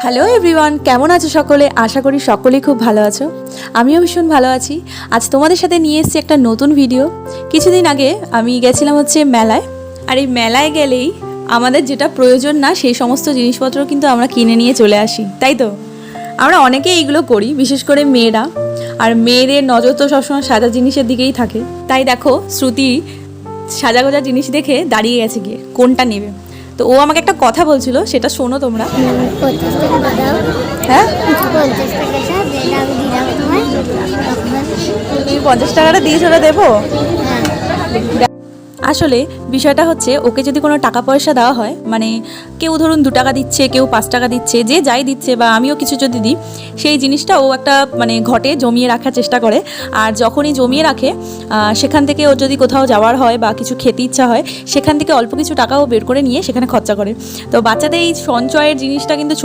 Hello everyone, কেমন আছো সকলে? আশা করি সকলেই খুব ভালো আছো। আমিও ভীষণ ভালো আছি। আজ তোমাদের সাথে নিয়ে এসেছি একটা নতুন ভিডিও। কিছুদিন আগে আমি গেছিলাম হচ্ছে মেলায়। আর এই মেলায় গেলেই আমাদের যেটা প্রয়োজন না সেই সমস্ত জিনিসপত্র কিন্তু আমরা কিনে নিয়ে চলে আসি, তাই তো? আমরা অনেকেই এইগুলো করি, বিশেষ করে মেয়েরা। আর মেয়েদের নজর তো সবসময় সাজা জিনিসের দিকেই থাকে। তাই দেখো, শ্রুতি সাজাগোজা জিনিস দেখে দাঁড়িয়ে গেছে গিয়ে কোনটা নেবে। তো ও আমাকে একটা কথা বলছিল, সেটা শোনো তোমরা। 50 টাকা দাও। হ্যাঁ, 50 টাকা স্যার যেটা আমি দিলাম তোমায় তখন। তুমি 50 টাকাটা দিয়েছো, ওটা দেবো? হ্যাঁ, আসলে বিষয়টা হচ্ছে, ওকে যদি কোনো টাকা পয়সা দেওয়া হয়, মানে কেউ ধরুন 2 টাকা দিচ্ছে, কেউ 5 টাকা দিচ্ছে, যে যাই দিচ্ছে, বা আমিও কিছু যদি দিই, সেই জিনিসটা ও একটা মানে ঘটে জমিয়ে রাখার চেষ্টা করে। আর যখনই জমিয়ে রাখে, সেখান থেকে ওর যদি কোথাও যাওয়ার হয় বা কিছু খেতে ইচ্ছা হয়, সেখান থেকে অল্প কিছু টাকাও বের করে নিয়ে সেখানে খরচা করে। তো বাচ্চাদের এই সঞ্চয়ের জিনিসটা কিন্তু